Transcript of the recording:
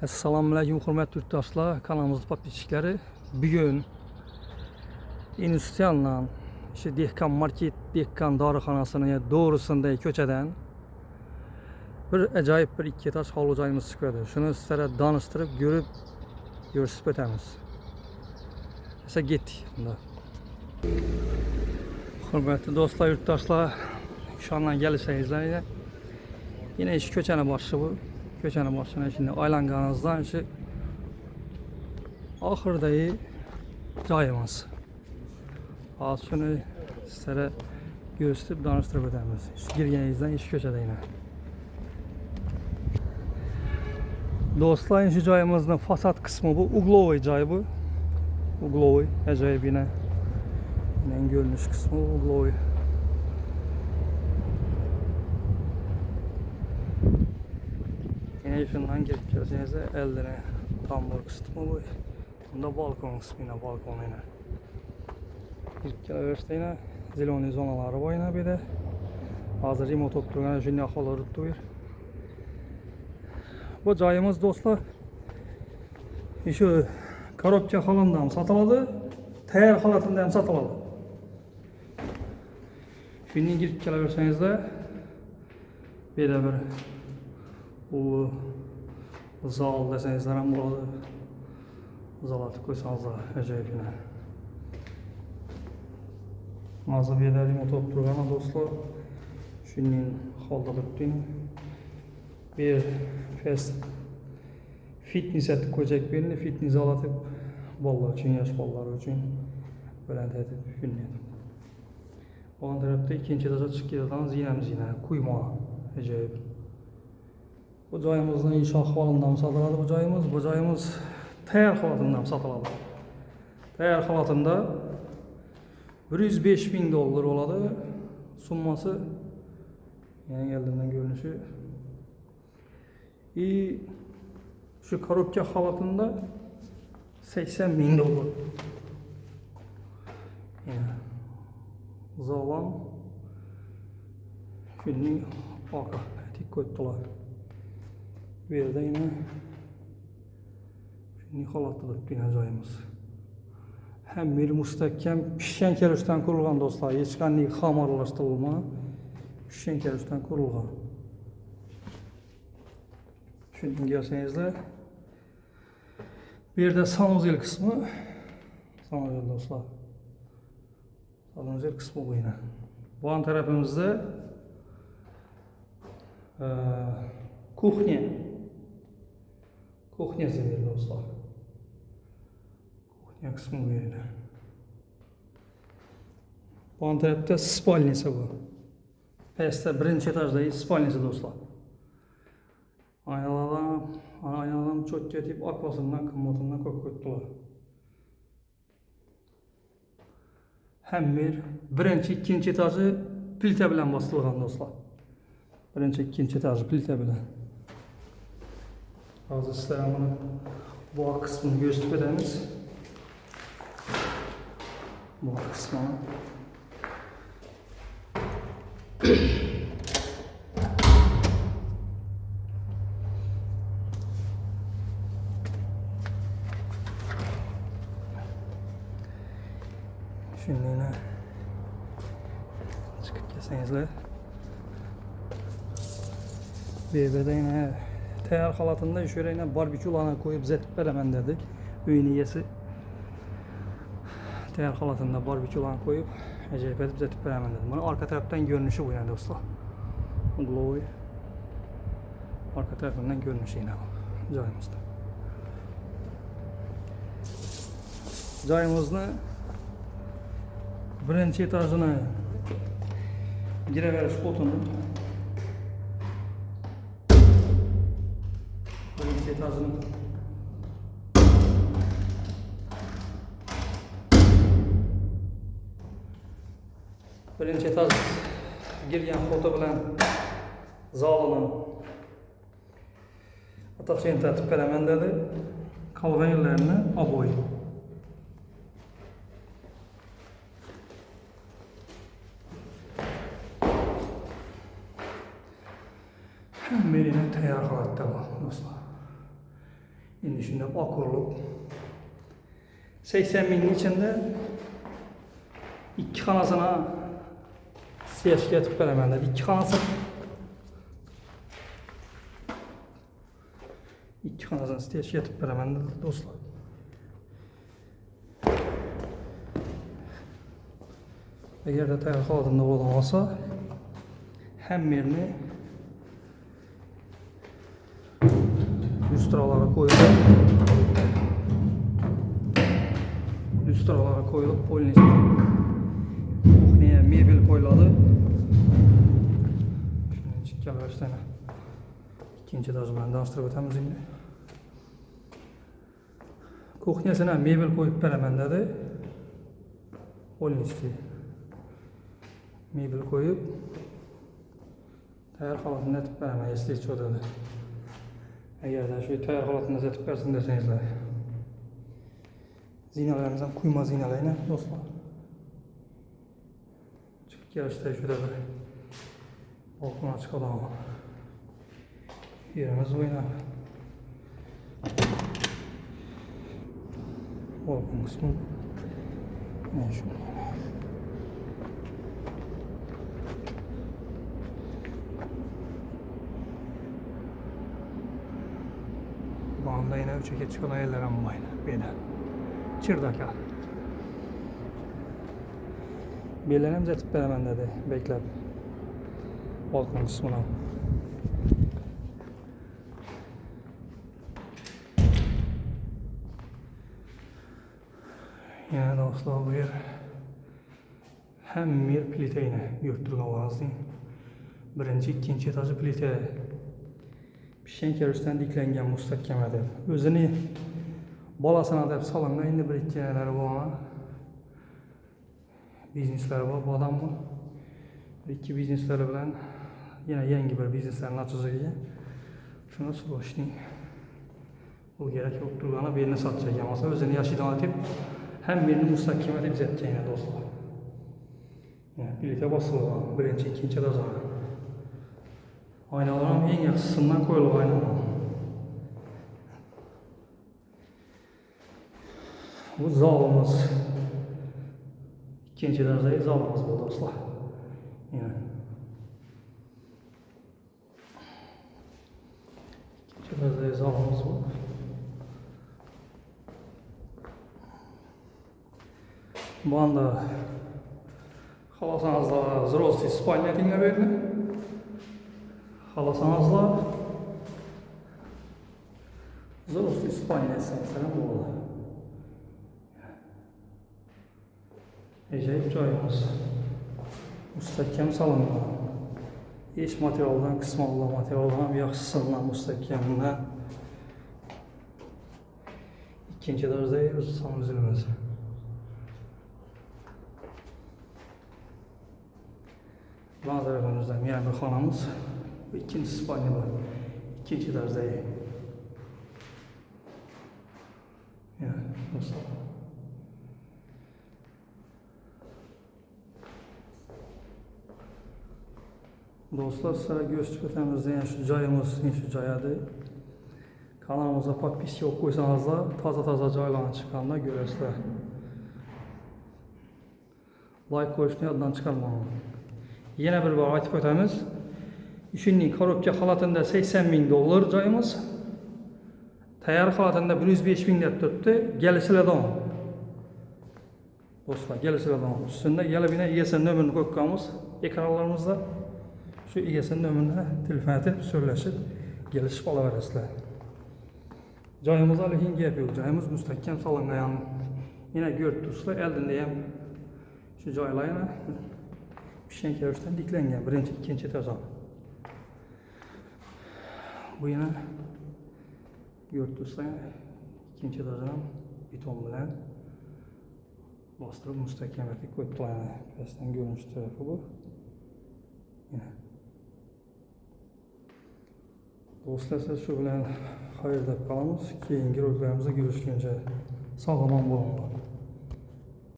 Assalamu alaykum hurmatli yurtdoshlar, kanalimiz podpисчиклari. Bugun Industrialdan, işte Dehqon market, Dehqon dorixonasining to'g'risida ko'chadan bir ajoyib bir ikki etash hovli joyimiz chiqadi. Shuni sizlarga tanishtirib, ko'rsatib o'tamiz. Esa ketdik bunda. Hurmatli do'stlar, yurtdoshlar, ishondan kelishingizlar. Yine ish ko'chani boshi bu. Köçeni başına şimdi aylanganızdan şu ahırdayı cayımız. Az şunu sizlere gösterip danıştırıp edemiz. Girgenizden iş köçede yine. Dostlar, şu cayımızın fasat kısmı bu. Uglovoy cay bu. Uglovoy. Acayip yine. Yine görünüş kısmı Uglovoy. Yine şundan girip geleceğinizde eldine tambur kısmı bu. Bunda balkon kısmı yine balkon yine. Girip geliverişte yine zeloni zonaları var yine bir de. Hazır remote oturgan jünni ahvaları tutuyor. Bu cayımız dostlar şu korobka halından satıladı. Tayar halatından hem satıladı. Şimdi girip geliverseniz de böyle bir bu zal desenizler hem burada zalatı koysanız da acayip yine. Nazı bir ederim oturup durgana dostlar. Şunun halda tuttuğunu bir fitness ettik koyacak birini fitness alatıp ballar için, yaş ballar için böyle edip günledim. O tarafta ikinci etaja çıkıyordan zinemiz yine kuyma acayip. Bu cayımızın iş ahvalından satıladı bu cayımız tayar halatından satıladı. Tayar halatında 105.000 dolar oladı. Sunması yani geldiğinden görünüşü. Şu korobka halatında 80.000 dolar. Yani zalan şimdi arka tek koydular. Bir yerde yine şimdi halatlıdır yine cayımız. Hem bir müstehkem pişen kerüsten kurulgan dostlar. Hiç kanlı hamarlaştırılma. Pişen kerüsten kurulgan. Şimdi gelsenizler. Bir de sanuzel kısmı. Sanuzel dostlar. Sanuzel kısmı bu yine. Bu an tarafımızda kuhnya. Kuhnya seviyeli dostlar. Kuhnya kısmı bu yine. Bu an tarafta spalnisi bu. Peste birinci etajdayız spalnisi dostlar. Aynalardan çok getip akvasından, kımmatından koydular. Hem birinci, ikinci etajı pilte bilen bastırılgan dostlar. Birinci, ikinci etajı pilte bilen. Hazır sizlere bunu bu kısmını gösterip edemiz. Bu kısmını. Şimdi yine çıkıp gelsenizler. BB'de yine tayar halatında şöyle yine barbekü lana koyup zetip veremen dedi. Öğün yiyesi. Tayar halatında barbekü lana koyup acayip edip zetip veremen dedi. Bunun arka taraftan görünüşü bu yani dostlar. Glowy. Arka tarafından görünüşü yine bu. Cayımızda. Cayımızda birinci etajına gireveriş kotunu birinci etajının birinci etaj girgen kotu bilen zalını atakçayın tertip veremen dedi. Kalgan yerlerini aboy. Merine tayar halatta var dostlar. Şimdi şunda akurluq 80 mingin içinde 2 xanasına seçki etib verəməndə 2 xanası 2 xanasını seçki etib verəməndə dostlar. Eğer de tayar xalatında olan olsa hem yerini lüstralara koyulup polinis kuxnaya mebel koyuladı. Şimdi çıkkəl başlayana ikinci dazılarını danıştırıb ötəmiz indi. Kuxniyasına mebel koyup verəməndədir. Polinisli mebel koyup tayar xalatında etib verəməyə istəyir çoğdadır. Eğer de şu tayar xalatında etib versin desenizler. Zinələrimizdən kuyma zinələrlə dostlar. Çıkıp yarışda şöyle bir balkona çıkalım. Yerimiz oynar. Balkon kısmı. Yani şöyle. Bu anda yine üçe çıkan ayarlarım var. Böyle. Çırdaka. Belirlerimiz etip verəməndədir. Bekləb. Balkon kısmına. Yine dostlar bu yer hem bir plite ile yurtturgan lazım. Birinci, ikinci etajı plite. Pişen kerişten diklengen müstahkemedir. Özünü balasına dep salınga indi bir ikkeneleri bu ana. Biznesler var bu adam mı? İki biznesleri bilen yine yengi bir bizneslerin açıcığı. Şunu soruştayım. Bu gerek yok durgana birini satacak yamasa özünü yaşıdan atıp hem birini müstahkem edip zeteceğine dostlar. Yani birlikte basılı birinci, ikinci de zaten. Aynaların en yaxşısından koyulub aynalar. Bu zalımız. İkinci dereceli zalımız bu dostlar. Yine. İkinci dereceli zalımız bu. Bu anda xalasanızla взрослый спальня dinle verin. Xalasanızla взрослый спальня etsinizler bu olay. Ecayip joyimiz. Müstahkem salınma. İş materialdan kısmalı materialdan yaxşısından müstahkemindən ikinci dereceli öz sanuzilimiz. Manzaralarımızdan yani bir xanamız ve ikinci spalni var. İkinci dereceli. Yani dostlar. Dostlar sizlere göstərmizdə yəni şu cayımız, şu cayadır. Kanalımıza pak pis yok koysanız da taza caylarına çıxanda görərsizlər. Like koyuşunu yaddan çıxarmayın. Yine bir var aytib ötəmiz. Üçünlük korobka xalatında 80 bin dolar cayımız. Tayar xalatında 105 bin dep tuttu. Gelişilədən. Dostlar gelişilədən. Üstündə gəlib yine ESN nömrünü qoyqamız ekranlarımızda. Şu ESN nömrünə telefon edib söyləşib gelişib ala verəsizlər. Cayımız alihingi yapıyor. Cayımız müstahkem salıngayan. Yine gördüksülər eldindəyəm. Şu caylayına pişen kerişten diklengen birinci, ikinci etajdan. Bu yine gördüksülər ikinci etajdan beton bilen bastırıp müstahkem etdik koydular yani. Pəsdən görünüş tarafı bu. Yine. Dostlar siz şu bilen hayırda kalımız. Keyingi roliklerimizde görüşkünce sağlaman bulunlar.